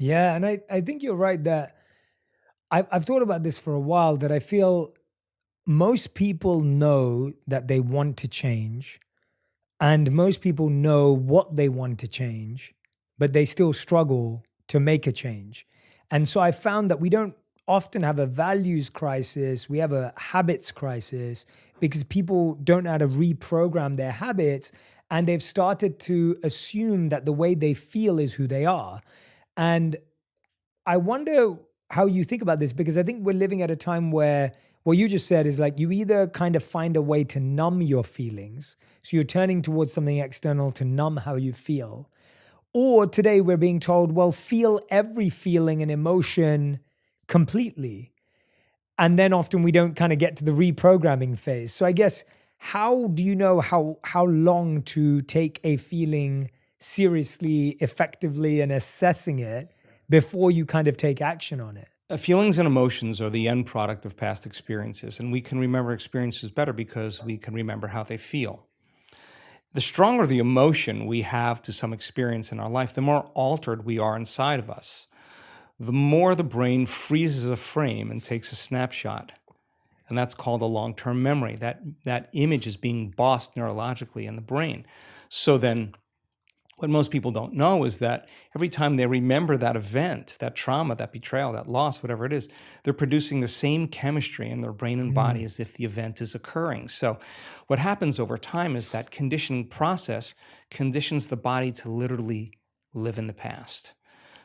Yeah, and I think you're right that I've thought about this for a while, that I feel most people know that they want to change, and most people know what they want to change, but they still struggle to make a change. And so I found that we don't often have a values crisis, we have a habits crisis because people don't know how to reprogram their habits, and they've started to assume that the way they feel is who they are. And I wonder how you think about this, because I think we're living at a time where what you just said is like you either kind of find a way to numb your feelings. So you're turning towards something external to numb how you feel. Or today we're being told, well, feel every feeling and emotion completely. And then often we don't kind of get to the reprogramming phase. So I guess, how do you know how long to take a feeling seriously, effectively, and assessing it before you kind of take action on it? Feelings and emotions are the end product of past experiences, and we can remember experiences better because we can remember how they feel. The stronger the emotion we have to some experience in our life, the more altered we are inside of us. The more the brain freezes a frame and takes a snapshot. And that's called a long-term memory. That image is being bossed neurologically in the brain. So then what most people don't know is that every time they remember that event, that trauma, that betrayal, that loss, whatever it is, they're producing the same chemistry in their brain and body Mm. as if the event is occurring. So what happens over time is that conditioning process conditions the body to literally live in the past.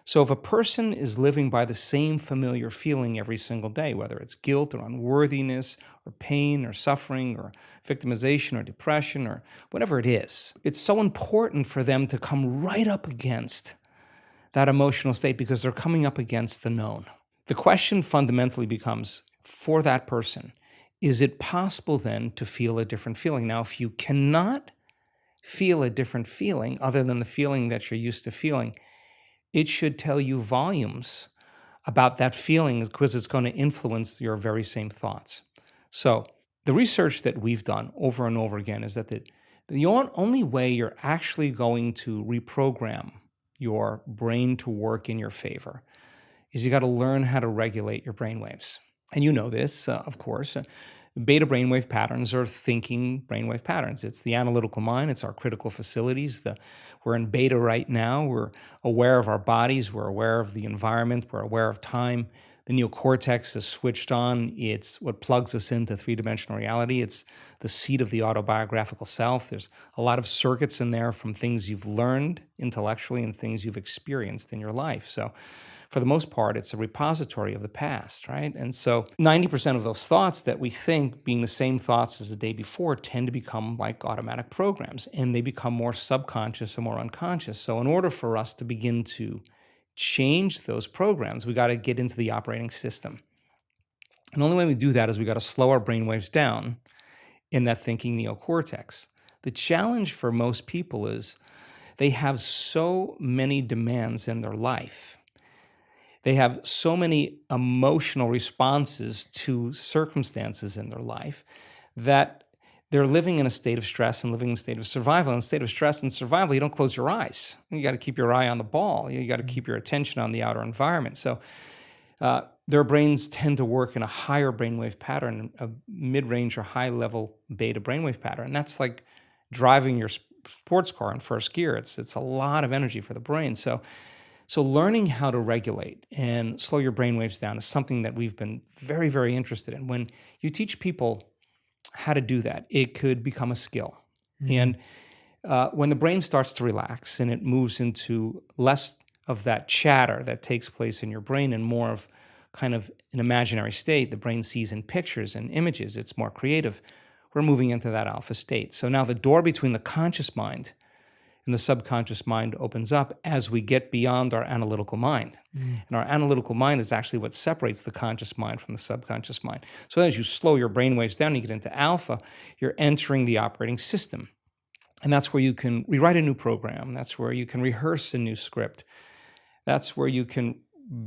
So if a person is living by the same familiar feeling every single day, whether it's guilt or unworthiness or pain or suffering or victimization or depression or whatever it is, it's so important for them to come right up against that emotional state because they're coming up against the known. The question fundamentally becomes, for that person, is it possible then to feel a different feeling? Now, if you cannot feel a different feeling other than the feeling that you're used to feeling, it should tell you volumes about that feeling because it's going to influence your very same thoughts. So the research that we've done over and over again is that the only way you're actually going to reprogram your brain to work in your favor is you got to learn how to regulate your brain waves. And you know this, of course. Beta brainwave patterns are thinking brainwave patterns. It's the analytical mind. It's our critical facilities. We're in beta right now. We're aware of our bodies. We're aware of the environment. We're aware of time. The neocortex is switched on. It's what plugs us into three-dimensional reality. It's the seat of the autobiographical self. There's a lot of circuits in there from things you've learned intellectually and things you've experienced in your life. So for the most part, it's a repository of the past, right? And so 90% of those thoughts that we think being the same thoughts as the day before tend to become like automatic programs, and they become more subconscious or more unconscious. So in order for us to begin to change those programs, we got to get into the operating system. And the only way we do that is we got to slow our brain waves down in that thinking neocortex. The challenge for most people is they have so many demands in their life. They have so many emotional responses to circumstances in their life that they're living in a state of stress and living in a state of survival. In a state of stress and survival, you don't close your eyes. You got to keep your eye on the ball. You got to keep your attention on the outer environment. So their brains tend to work in a higher brainwave pattern, a mid-range or high-level beta brainwave pattern. And that's like driving your sports car in first gear. It's a lot of energy for the brain. So learning how to regulate and slow your brain waves down is something that we've been very, very interested in. When you teach people how to do that, it could become a skill. And when the brain starts to relax and it moves into less of that chatter that takes place in your brain and more of kind of an imaginary state, the brain sees in pictures and images, it's more creative, we're moving into that alpha state. So now the door between the conscious mind and the subconscious mind opens up as we get beyond our analytical mind. And our analytical mind is actually what separates the conscious mind from the subconscious mind. So as you slow your brain waves down, you get into alpha, you're entering the operating system. And that's where you can rewrite a new program. That's where you can rehearse a new script. That's where you can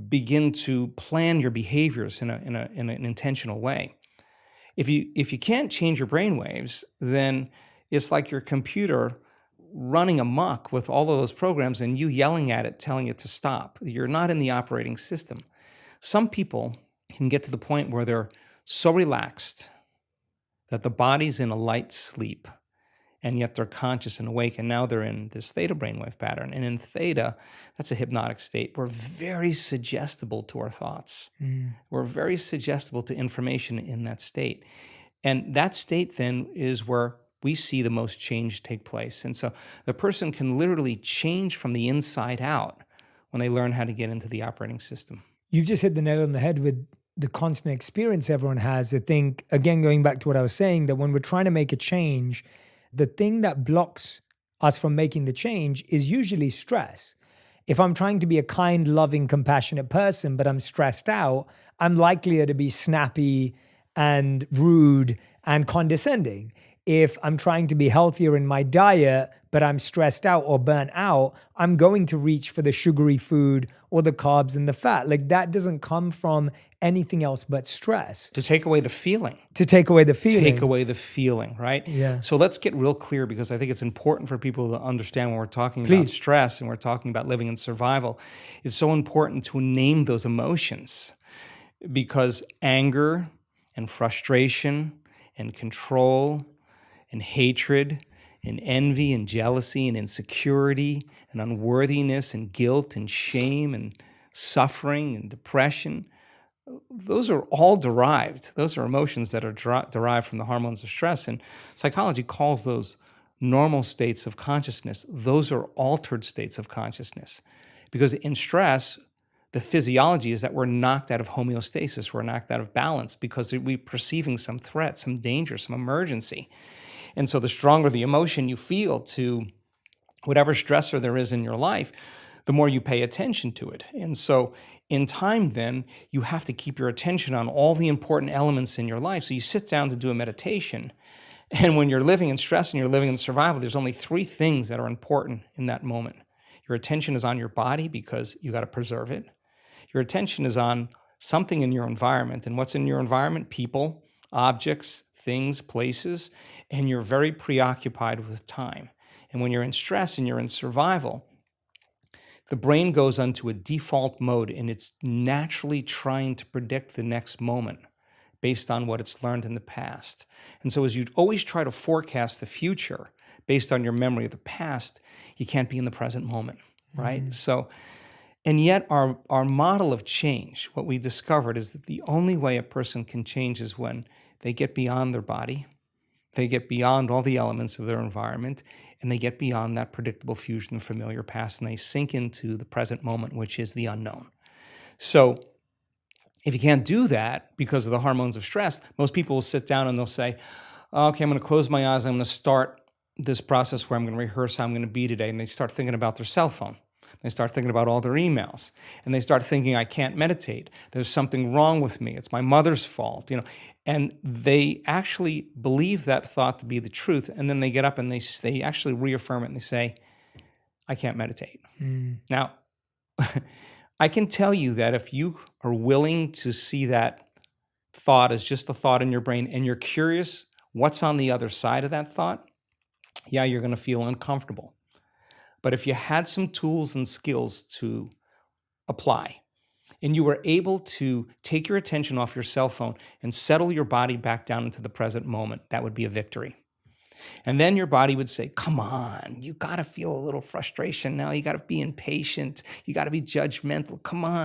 begin to plan your behaviors in an intentional way. If you can't change your brain waves, then it's like your computer running amok with all of those programs and you yelling at it, telling it to stop. You're not in the operating system. Some people can get to the point where they're so relaxed that the body's in a light sleep, and yet they're conscious and awake, and now they're in this theta brainwave pattern. And in theta, that's a hypnotic state. We're very suggestible to our thoughts. We're very suggestible to information in that state. And that state then is where we see the most change take place. And so the person can literally change from the inside out when they learn how to get into the operating system. You've just hit the nail on the head with the constant experience everyone has. I think, again, going back to what I was saying, that when we're trying to make a change, the thing that blocks us from making the change is usually stress. If I'm trying to be a kind, loving, compassionate person, but I'm stressed out, I'm likelier to be snappy and rude and condescending. If I'm trying to be healthier in my diet, but I'm stressed out or burnt out, I'm going to reach for the sugary food or the carbs and the fat. Like, that doesn't come from anything else but stress. To take away the feeling. To take away the feeling. Take away the feeling, right? Yeah. So let's get real clear, because I think it's important for people to understand when we're talking about stress and we're talking about living in survival. It's so important to name those emotions, because anger and frustration and control and hatred and envy and jealousy and insecurity and unworthiness and guilt and shame and suffering and depression, those are all derived. Those are emotions that are derived from the hormones of stress. And psychology calls those normal states of consciousness. Those are altered states of consciousness. Because in stress, the physiology is that we're knocked out of homeostasis. We're knocked out of balance because we're perceiving some threat, some danger, some emergency. And so the stronger the emotion you feel to whatever stressor there is in your life, the more you pay attention to it. And so in time, then, you have to keep your attention on all the important elements in your life. So you sit down to do a meditation. And when you're living in stress and you're living in survival, there's only 3 things that are important in that moment. Your attention is on your body because you got to preserve it. Your attention is on something in your environment. And what's in your environment? People, objects, things, places. And you're very preoccupied with time. And when you're in stress and you're in survival, the brain goes onto a default mode, and it's naturally trying to predict the next moment based on what it's learned in the past. And so as you always try to forecast the future based on your memory of the past, you can't be in the present moment, right? So, and yet our model of change, what we discovered is that the only way a person can change is when they get beyond their body, they get beyond all the elements of their environment, and they get beyond that predictable fusion of familiar past, and they sink into the present moment, which is the unknown. So if you can't do that because of the hormones of stress, most people will sit down and they'll say, okay, I'm going to close my eyes. I'm going to start this process where I'm going to rehearse how I'm going to be today. And they start thinking about their cell phone. They start thinking about all their emails, and they start thinking, I can't meditate. There's something wrong with me. It's my mother's fault, And they actually believe that thought to be the truth. And then they get up and they actually reaffirm it, and they say, I can't meditate. Now, I can tell you that if you are willing to see that thought as just a thought in your brain, and you're curious what's on the other side of that thought, yeah, you're going to feel uncomfortable. But if you had some tools and skills to apply, and you were able to take your attention off your cell phone and settle your body back down into the present moment, that would be a victory. And then your body would say, come on, you got to feel a little frustration now. You got to be impatient. You got to be judgmental. Come on.